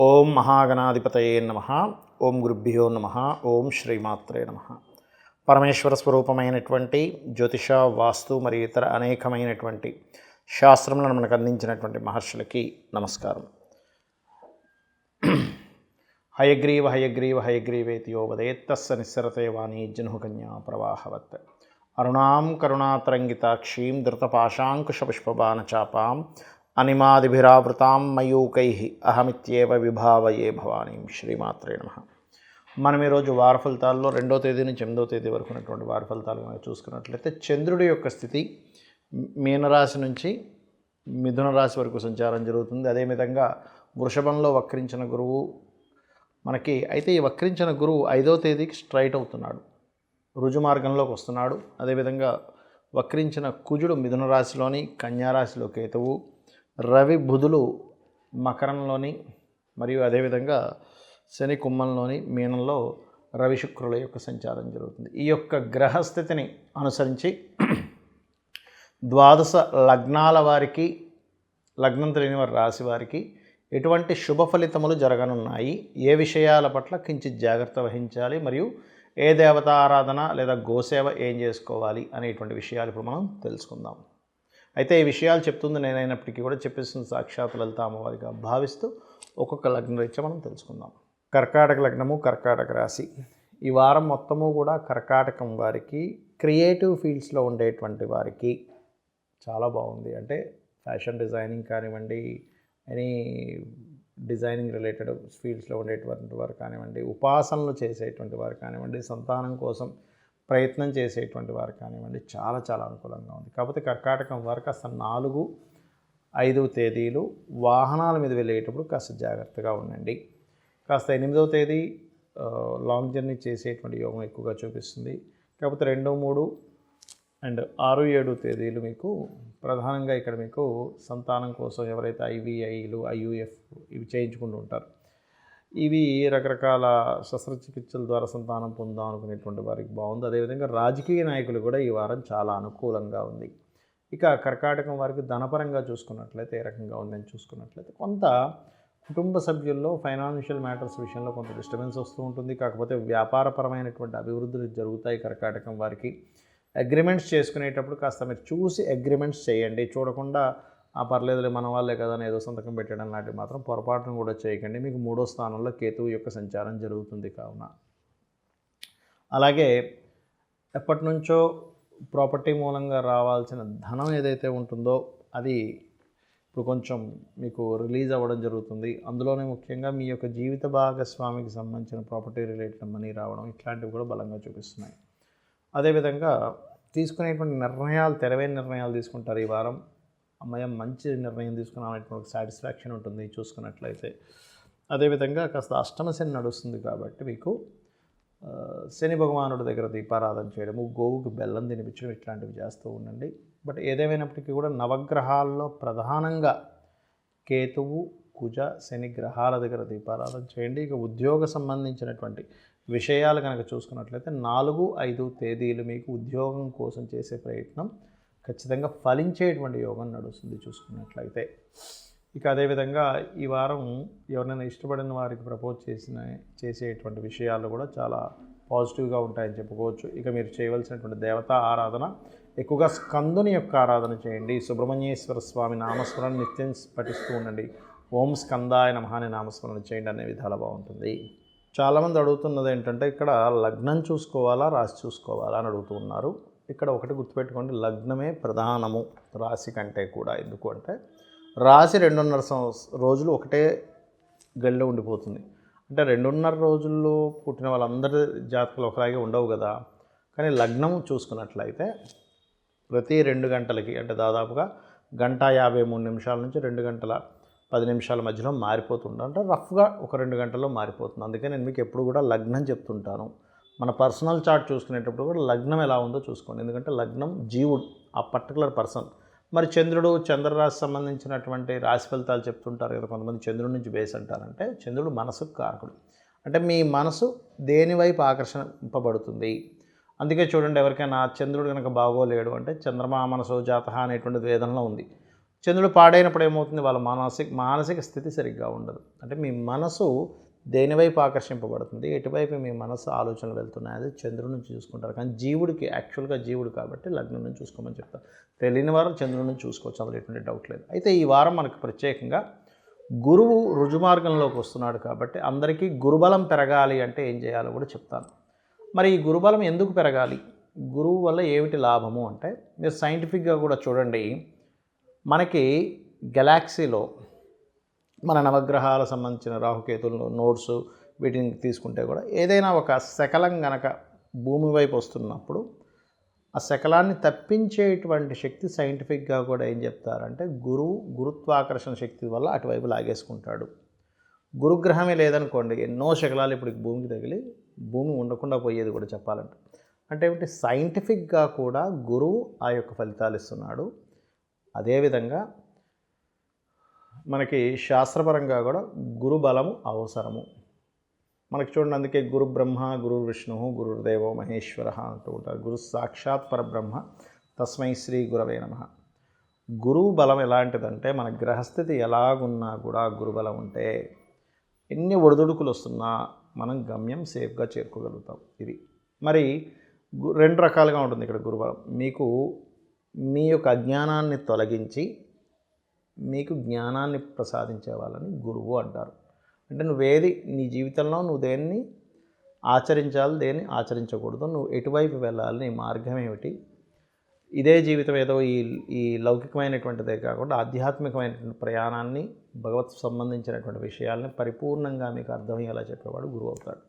ఓం మహాగణాధిపతయే నమః. ఓం గురుభ్యో నమః. ఓం శ్రీమాత్రే నమః. పరమేశ్వర స్వరూపమైనటువంటి జ్యోతిష, వాస్తు మరియు ఇతర అనేకమైనటువంటి శాస్త్రములను మనకు అందించినటువంటి మహర్షులకి నమస్కారం. హయగ్రీవ హయగ్రీవ హయగ్రీవేతి యో వదేత్తస్స నిస్సరతే వాణీ జహ్నుకన్యా ప్రవాహవత్. అరుణాం కరుణాతరంగితాక్షీం ధృతపాశాంకుశపుష్పబాణచాపాం అనిమాదిభిరావృతాం మయూకై అహమిత్యేవ విభావయే భవానీం. శ్రీమాత్రే నమః. మనం ఈరోజు వార ఫలితాల్లో 2వ తేదీ నుంచి 8వ తేదీ వరకు ఉన్నటువంటి వార ఫలితాలు మనం చూసుకున్నట్లయితే చంద్రుడి యొక్క స్థితి మీనరాశి నుంచి మిథున రాశి వరకు సంచారం జరుగుతుంది. అదేవిధంగా వృషభంలో వక్రించిన గురువు మనకి అయితే ఈ వక్రించిన గురువు 5వ తేదీకి స్ట్రైట్ అవుతున్నాడు, రుజు మార్గంలోకి వస్తున్నాడు. అదేవిధంగా వక్రించిన కుజుడు మిథున రాశిలోని, కన్యా రాశిలో కేతువు, రవి బుధులు మకరంలోని మరియు అదేవిధంగా శని కుంభంలోని, మీనంలో రవి శుక్రుల యొక్క సంచారం జరుగుతుంది. ఈ యొక్క గ్రహస్థితిని అనుసరించి ద్వాదశ లగ్నాల వారికి, లగ్నం తెలియని వారి రాశి వారికి ఎటువంటి శుభ ఫలితములు జరగనున్నాయి, ఏ విషయాల పట్ల కించిత్ జాగ్రత్త వహించాలి, మరియు ఏ దేవతా ఆరాధన లేదా గోసేవ ఏం చేసుకోవాలి అనేటువంటి విషయాలు ఇప్పుడు మనం తెలుసుకుందాం. అయితే ఈ విషయాలు చెప్తుంది నేనైనప్పటికీ కూడా చెప్పేస్తుంది సాక్షాత్ లలిత అమ్మవారిగా భావిస్తూ ఒక్కొక్క లగ్న రీత్యా మనం తెలుసుకుందాం. కర్కాటక లగ్నము, కర్కాటక రాశి. ఈ వారం మొత్తము కూడా కర్కాటకం వారికి, క్రియేటివ్ ఫీల్డ్స్లో ఉండేటువంటి వారికి చాలా బాగుంది. అంటే ఫ్యాషన్ డిజైనింగ్ కానివ్వండి, ఎనీ డిజైనింగ్ రిలేటెడ్ ఫీల్డ్స్లో ఉండేటువంటి వారు కానివ్వండి, ఉపాసనలు చేసేటువంటి వారు కానివ్వండి, సంతానం కోసం ప్రయత్నం చేసేటువంటి వారు కానివ్వండి, చాలా చాలా అనుకూలంగా ఉంది. కాకపోతే కర్కాటకం వారు కాస్త 4, 5 తేదీలు వాహనాల మీద వెళ్ళేటప్పుడు కాస్త జాగ్రత్తగా ఉండండి. కాస్త 8వ తేదీ లాంగ్ జర్నీ చేసేటువంటి యోగం ఎక్కువగా చూపిస్తుంది. కాకపోతే 2, 3 అండ్ 6, 7 తేదీలు మీకు ప్రధానంగా ఇక్కడ మీకు సంతానం కోసం ఎవరైతే IVIలు, IUF ఇవి చేయించుకుంటూ ఉంటారు, ఇవి రకరకాల శస్త్రచికిత్సల ద్వారా సంతానం పొందాం అనుకునేటువంటి వారికి బాగుంది. అదేవిధంగా రాజకీయ నాయకులు కూడా ఈ వారం చాలా అనుకూలంగా ఉంది. ఇక కర్కాటకం వారికి ధనపరంగా చూసుకున్నట్లయితే ఏ రకంగా ఉందని చూసుకున్నట్లయితే కొంత కుటుంబ సభ్యుల్లో ఫైనాన్షియల్ మ్యాటర్స్ విషయంలో కొంత డిస్టర్బెన్స్ వస్తూ ఉంటుంది. కాకపోతే వ్యాపారపరమైనటువంటి అభివృద్ధులు జరుగుతాయి. కర్కాటకం వారికి అగ్రిమెంట్స్ చేసుకునేటప్పుడు కాస్త మీరు చూసి అగ్రిమెంట్స్ చేయండి. చూడకుండా పర్లేదులే మన వాళ్ళే కదా అని ఏదో సంతకం పెట్టడం లాంటివి మాత్రం పొరపాటును కూడా చేయకండి. మీకు 3వ స్థానంలో కేతువు యొక్క సంచారం జరుగుతుంది కావున. అలాగే ఎప్పటి నుంచో ప్రాపర్టీ మూలంగా రావాల్సిన ధనం ఏదైతే ఉంటుందో అది ఇప్పుడు కొంచెం మీకు రిలీజ్ అవ్వడం జరుగుతుంది. అందులోనే ముఖ్యంగా మీ యొక్క జీవిత భాగస్వామికి సంబంధించిన ప్రాపర్టీ రిలేటెడ్ మనీ రావడం ఇట్లాంటివి కూడా బలంగా చూపిస్తున్నాయి. అదేవిధంగా తీసుకునేటువంటి నిర్ణయాలు, తెరవైన నిర్ణయాలు తీసుకుంటారు ఈ వారం. అమ్మాయి మంచి నిర్ణయం తీసుకున్నామనేటువంటి సాటిస్ఫాక్షన్ ఉంటుంది చూసుకున్నట్లయితే. అదేవిధంగా కాస్త అష్టమ శని నడుస్తుంది కాబట్టి మీకు శని భగవానుడి దగ్గర దీపారాధన చేయడము, గోవుకి బెల్లం తినిపించడం ఇట్లాంటివి చేస్తూ ఉండండి. బట్ ఏదేమైనప్పటికీ కూడా నవగ్రహాల్లో ప్రధానంగా కేతువు, కుజ, శని గ్రహాల దగ్గర దీపారాధన చేయండి. ఇక ఉద్యోగ సంబంధించినటువంటి విషయాలు కనుక చూసుకున్నట్లయితే 4, 5 తేదీలు మీకు ఉద్యోగం కోసం చేసే ప్రయత్నం ఖచ్చితంగా ఫలించేటువంటి యోగం నడుస్తుంది చూసుకున్నట్లయితే. ఇక అదేవిధంగా ఈ వారం ఎవరైనా ఇష్టపడిన వారికి ప్రపోజ్ చేసేటువంటి విషయాలు కూడా చాలా పాజిటివ్గా ఉంటాయని చెప్పుకోవచ్చు. ఇక మీరు చేయవలసినటువంటి దేవతా ఆరాధన ఎక్కువగా స్కందుని యొక్క ఆరాధన చేయండి. సుబ్రహ్మణ్యేశ్వర స్వామి నామస్మరణ నిత్యం పఠిస్తూ ఉండండి. ఓం స్కందాయ నమః అని నామస్మరణ చేయండి అనే విధాలు బాగుంటుంది. చాలామంది అడుగుతున్నది ఏంటంటే ఇక్కడ లగ్నం చూసుకోవాలా, రాశి చూసుకోవాలా అని అడుగుతున్నారు. ఇక్కడ ఒకటి గుర్తుపెట్టుకోండి, లగ్నమే ప్రధానము రాశి కంటే కూడా. ఎందుకు అంటే రాశి 2.5 రోజులు ఒకటే గడిలో ఉండిపోతుంది. అంటే 2.5 రోజుల్లో పుట్టిన వాళ్ళందరి జాతకాలు ఒకలాగే ఉండవు కదా. కానీ లగ్నం చూసుకున్నట్లయితే ప్రతి 2 గంటలకి అంటే దాదాపుగా 1:53 నిమిషాల నుంచి 2 గంటల 10 నిమిషాల మధ్యలో మారిపోతుంది. అంటే రఫ్గా ఒక 2 గంటల్లో మారిపోతుంది. అందుకే నేను మీకు ఎప్పుడు కూడా లగ్నం చెప్తుంటాను. మన పర్సనల్ చార్ట్ చూసుకునేటప్పుడు కూడా లగ్నం ఎలా ఉందో చూసుకోండి. ఎందుకంటే లగ్నం జీవుడు, ఆ పర్టికులర్ పర్సన్. మరి చంద్రుడు, చంద్రరాశి సంబంధించినటువంటి రాశి ఫలితాలు చెప్తుంటారు కదా కొంతమంది. చంద్రుడి నుంచి బేస్ అంటారంటే చంద్రుడు మనసుకు కారకుడు. అంటే మీ మనసు దేని వైపు ఆకర్షింపబడుతుంది. అందుకే చూడండి, ఎవరికైనా చంద్రుడు కనుక బాగోలేడు అంటే చంద్రమా మనసో జాతహ అనేటువంటి వేదంలో ఉంది. చంద్రుడు పాడైనప్పుడు ఏమవుతుంది, వాళ్ళ మానసిక స్థితి సరిగ్గా ఉండదు. అంటే మీ మనసు దేనివైపు ఆకర్షింపబడుతుంది, ఎటువైపు మీ మనసు ఆలోచనలు వెళ్తున్నాయి, అది చంద్రుడి నుంచి చూసుకుంటారు. కానీ జీవుడికి యాక్చువల్గా జీవుడు కాబట్టి లగ్నం నుంచి చూసుకోమని చెప్తారు. తెలియని వారు చంద్రుడి నుంచి చూసుకోవచ్చు, అందులో ఎటువంటి డౌట్ లేదు. అయితే ఈ వారం మనకు ప్రత్యేకంగా గురువు రుజుమార్గంలోకి వస్తున్నాడు కాబట్టి అందరికీ గురుబలం పెరగాలి అంటే ఏం చేయాలో కూడా చెప్తాను. మరి ఈ గురుబలం ఎందుకు పెరగాలి, గురువు వల్ల ఏమిటి లాభము అంటే, మీరు సైంటిఫిక్గా కూడా చూడండి. మనకి గెలాక్సీలో మన నవగ్రహాల సంబంధించిన రాహుకేతులు నోట్స్ వీటిని తీసుకుంటే కూడా ఏదైనా ఒక శకలం గనక భూమి వైపు వస్తున్నప్పుడు ఆ శకలాన్ని తప్పించేటువంటి శక్తి సైంటిఫిక్గా కూడా ఏం చెప్తారంటే, గురుత్వాకర్షణ శక్తి వల్ల అటువైపు లాగేసుకుంటాడు. గురుగ్రహమే లేదనుకోండి, ఎన్నో శకలాలు ఇప్పుడు భూమికి తగిలి భూమి ఉండకుండా పోయేది కూడా చెప్పాలంటే. అంటే ఏమిటి, సైంటిఫిక్గా కూడా గురువు ఆ యొక్క ఫలితాలు ఇస్తున్నాడు. అదేవిధంగా మనకి శాస్త్రపరంగా కూడా గురుబలము అవసరము. మనకి చూడండి, అందుకే గురు బ్రహ్మ గురు విష్ణు గురుర్దేవో మహేశ్వర అంటూ ఉంటారు. గురు సాక్షాత్ పరబ్రహ్మ తస్మై శ్రీ గురవే నమః. గురువు బలం ఎలాంటిదంటే, మన గ్రహస్థితి ఎలాగున్నా కూడా గురుబలం ఉంటే ఎన్ని ఒడిదుడుకులు వస్తున్నా మనం గమ్యం సేఫ్గా చేరుకోగలుగుతాం. ఇది మరి రెండు రకాలుగా ఉంటుంది ఇక్కడ గురుబలం. మీకు మీ యొక్క అజ్ఞానాన్ని తొలగించి మీకు జ్ఞానాన్ని ప్రసాదించే వాళ్ళని గురువు అంటారు. అంటే నువ్వేది నీ జీవితంలో నువ్వు దేన్ని ఆచరించాలి, దేన్ని ఆచరించకూడదు, నువ్వు ఎటువైపు వెళ్ళాలి, నీ మార్గం ఏమిటి, ఇదే జీవితం ఏదో ఈ లౌకికమైనటువంటిదే కాకుండా ఆధ్యాత్మికమైనటువంటి ప్రయాణాన్ని, భగవత్ సంబంధించినటువంటి విషయాల్ని పరిపూర్ణంగా మీకు అర్థమయ్యేలా చెప్పేవాడు గురువు అవుతాడు.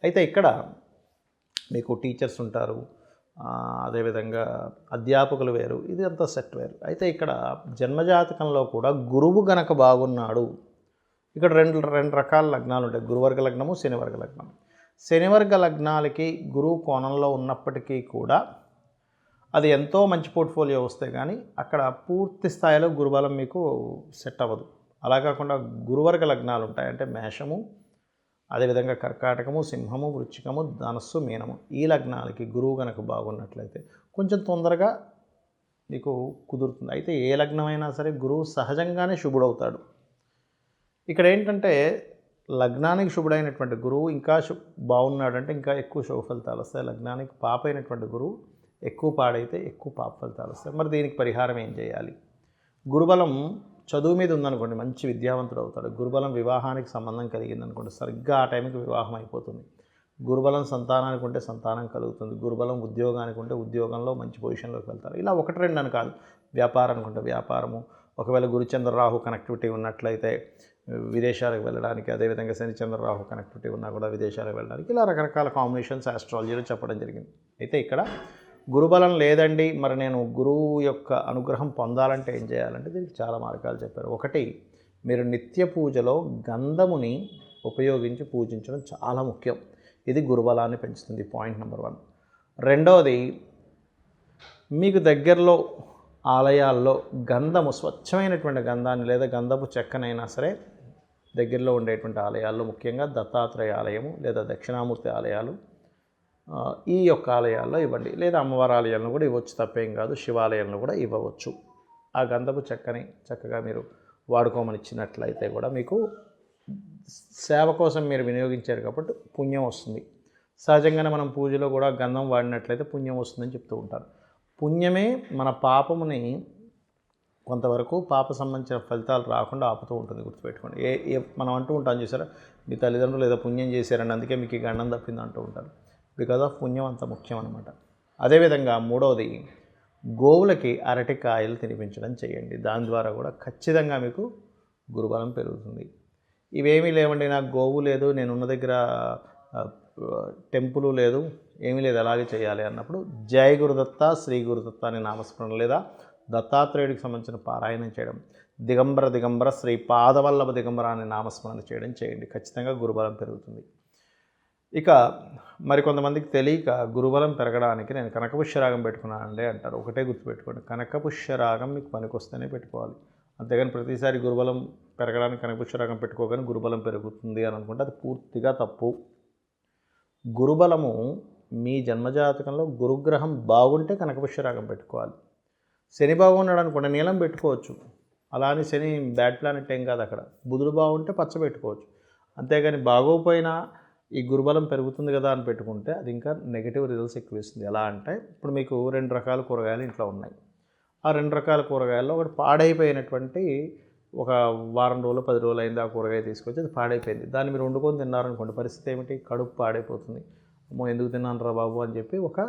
అయితే ఇక్కడ మీకు టీచర్స్ ఉంటారు, అదేవిధంగా అధ్యాపకులు వేరు, ఇది అంతా సెట్ వేరు. అయితే ఇక్కడ జన్మజాతకంలో కూడా గురువు గనక బాగున్నాడు, ఇక్కడ రెండు రకాల లగ్నాలు ఉంటాయి, గురువర్గ లగ్నము, శనివర్గ లగ్నం. శనివర్గ లగ్నాలకి గురువు కోణంలో ఉన్నప్పటికీ కూడా అది ఎంతో మంచి పోర్ట్ఫోలియో వస్తే కానీ అక్కడ పూర్తి స్థాయిలో గురుబలం మీకు సెట్ అవ్వదు. అలా కాకుండా గురువర్గ లగ్నాలు ఉంటాయి, అంటే మేషము, అదేవిధంగా కర్కాటకము, సింహము, వృశ్చికము, ధనస్సు, మీనము, ఈ లగ్నాలకి గురువు కనుక బాగున్నట్లయితే కొంచెం తొందరగా మీకు కుదురుతుంది. అయితే ఏ లగ్నమైనా సరే గురువు సహజంగానే శుభుడవుతాడు. ఇక్కడ ఏంటంటే లగ్నానికి శుభుడైనటువంటి గురువు ఇంకా బాగున్నాడంటే ఇంకా ఎక్కువ శుభ ఫలితాలు వస్తాయి. లగ్నానికి పాప అయినటువంటి గురువు ఎక్కువ పాడైతే ఎక్కువ పాప ఫలితాలు వస్తాయి. మరి దీనికి పరిహారం ఏం చేయాలి? గురుబలం చదువు మీద ఉందనుకోండి, మంచి విద్యావంతుడు అవుతాడు. గురుబలం వివాహానికి సంబంధం కలిగిందనుకోండి, సరిగ్గా ఆ టైంకి వివాహం అయిపోతుంది. గురుబలం సంతానానికి ఉంటే సంతానం కలుగుతుంది. గురుబలం ఉద్యోగానికి ఉంటే ఉద్యోగంలో మంచి పొజిషన్లోకి వెళ్తారు. ఇలా ఒకటి రెండు అని కాదు, వ్యాపారానికి ఉంటే వ్యాపారము, ఒకవేళ గురుచంద్ర రాహు కనెక్టివిటీ ఉన్నట్లయితే విదేశాలకు వెళ్ళడానికి, అదేవిధంగా శనిచంద్ర రాహు కనెక్టివిటీ ఉన్నా కూడా విదేశాలకు వెళ్ళడానికి, ఇలా రకరకాల కాంబినేషన్స్ ఆస్ట్రాలజీలో చెప్పడం జరిగింది. అయితే ఇక్కడ గురుబలం లేదండి, మరి నేను గురువు యొక్క అనుగ్రహం పొందాలంటే ఏం చేయాలంటే దీనికి చాలా మార్గాలు చెప్పారు. ఒకటి, మీరు నిత్య పూజలో గంధముని ఉపయోగించి పూజించడం చాలా ముఖ్యం. ఇది గురుబలాన్ని పెంచుతుంది, పాయింట్ నెంబర్ 1. రెండవది, మీకు దగ్గరలో ఆలయాల్లో గంధము, స్వచ్ఛమైనటువంటి గంధాన్ని లేదా గంధపు చెక్కనైనా సరే దగ్గరలో ఉండేటువంటి ఆలయాల్లో, ముఖ్యంగా దత్తాత్రేయ ఆలయము లేదా దక్షిణామూర్తి ఆలయాలు, ఈ యొక్క ఆలయాల్లో ఇవ్వండి. లేదా అమ్మవారి ఆలయాలను కూడా ఇవ్వచ్చు, తప్పేం కాదు. శివాలయాలను కూడా ఇవ్వవచ్చు. ఆ గంధపు చెక్కని చక్కగా మీరు వాడుకోమని ఇచ్చినట్లయితే కూడా మీకు సేవ కోసం మీరు వినియోగించారు కాబట్టి పుణ్యం వస్తుంది. సహజంగానే మనం పూజలో కూడా గంధం వాడినట్లయితే పుణ్యం వస్తుందని చెప్తూ ఉంటారు. పుణ్యమే మన పాపముని కొంతవరకు పాప సంబంధించిన ఫలితాలు రాకుండా ఆపుతూ ఉంటుంది, గుర్తుపెట్టుకోండి. మనం అంటూ ఉంటాం చూసారా, మీ తల్లిదండ్రులు ఏదో పుణ్యం చేశారండి అందుకే మీకు ఈ గండం తప్పింది అంటూ ఉంటారు. బికాజ్ ఆఫ్ పుణ్యం అంత ముఖ్యం అనమాట. అదేవిధంగా మూడవది, గోవులకి అరటికాయలు తినిపించడం చేయండి. దాని ద్వారా కూడా ఖచ్చితంగా మీకు గురుబలం పెరుగుతుంది. ఇవేమీ లేవండి, నాకు గోవు లేదు, నేను ఉన్న దగ్గర టెంపుల్ లేదు, ఏమీ లేదు, అలాగే చేయాలి అన్నప్పుడు జయ గురుదత్త, శ్రీ గురుదత్త అనే నామస్మరణ లేదా దత్తాత్రేయుడికి సంబంధించిన పారాయణం చేయడం, దిగంబర దిగంబర శ్రీ పాదవల్లభ దిగంబర అనే నామస్మరణ చేయడం చేయండి. ఖచ్చితంగా గురుబలం పెరుగుతుంది. ఇక మరికొంతమందికి తెలియక గురుబలం పెరగడానికి నేను కనకపుష్యరాగం పెట్టుకున్నానండి అంటారు. ఒకటే గుర్తుపెట్టుకోండి, కనకపుష్యరాగం మీకు పనికొస్తేనే పెట్టుకోవాలి. అంతేగాని ప్రతిసారి గురుబలం పెరగడానికి కనకపుష్యరాగం పెట్టుకోగానే గురుబలం పెరుగుతుంది అని అనుకుంటే అది పూర్తిగా తప్పు. గురుబలము మీ జన్మజాతకంలో గురుగ్రహం బాగుంటే కనకపుష్యరాగం పెట్టుకోవాలి. శని బాగున్నాడు అనుకోండి, నీలం పెట్టుకోవచ్చు. అలా అని శని బ్యాడ్ ప్లానెట్ ఏం కాదు అక్కడ. బుధుడు బాగుంటే పచ్చ పెట్టుకోవచ్చు. అంతేగాని బాగోకపోయినా ఈ గురుబలం పెరుగుతుంది కదా అని పెట్టుకుంటే అది ఇంకా నెగిటివ్ రిజల్ట్స్ ఎక్కువ ఇస్తుంది. ఎలా అంటే ఇప్పుడు మీకు 2 రకాల కూరగాయలు ఇంట్లో ఉన్నాయి. ఆ 2 రకాల కూరగాయల్లో ఒకటి పాడైపోయినటువంటి ఒక వారం రోజులు 10 రోజులు అయింది ఆ కూరగాయ తీసుకొచ్చి అది పాడైపోయింది. దాన్ని మీరు వండుకొని తిన్నారనుకోండి, పరిస్థితి ఏమిటి? కడుపు పాడైపోతుంది. అమ్మో ఎందుకు తిన్నాను రా బాబు అని చెప్పి ఒక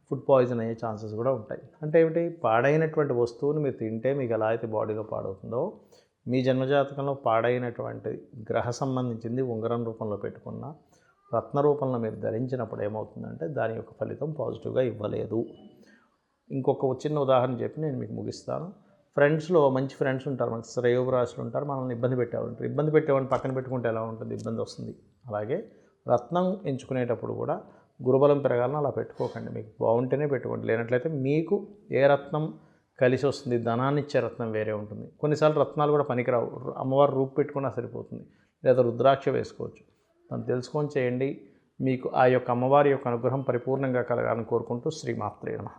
ఫుడ్ పాయిజన్ అయ్యే ఛాన్సెస్ కూడా ఉంటాయి. అంటే ఏమిటి? పాడైనటువంటి వస్తువుని మీరు తింటే మీకు ఎలా అయితే బాడీలో పాడవుతుందో, మీ జన్మజాతకంలో పాడైనటువంటి గ్రహ సంబంధించింది ఉంగరం రూపంలో పెట్టుకున్న రత్న రూపంలో మీరు ధరించినప్పుడు ఏమవుతుందంటే దాని యొక్క ఫలితం పాజిటివ్గా ఇవ్వలేదు. ఇంకొక చిన్న ఉదాహరణ చెప్పి నేను మీకు ముగిస్తాను. ఫ్రెండ్స్లో మంచి ఫ్రెండ్స్ ఉంటారు, మనకి శ్రేయోభిలాషులు ఉంటారు, మనల్ని ఇబ్బంది పెట్టేవాళ్ళు. ఇబ్బంది పెట్టేవాడిని పక్కన పెట్టుకుంటే ఎలా ఉంటుంది? ఇబ్బంది వస్తుంది. అలాగే రత్నం ఎంచుకునేటప్పుడు కూడా గురుబలం పెరగాలని అలా పెట్టుకోకండి. మీకు బాగుంటేనే పెట్టుకోండి, లేనట్లయితే మీకు ఏ రత్నం కలిసి వస్తుంది, ధనాన్ని ఇచ్చే రత్నం వేరే ఉంటుంది. కొన్నిసార్లు రత్నాలు కూడా పనికిరావు, అమ్మవారు రూపు పెట్టుకున్నా సరిపోతుంది, లేదా రుద్రాక్ష వేసుకోవచ్చు. దాన్ని తెలుసుకొని చేయండి. మీకు ఆ యొక్క అమ్మవారి యొక్క అనుగ్రహం పరిపూర్ణంగా కలగాలని కోరుకుంటూ శ్రీమాత్రే నమః.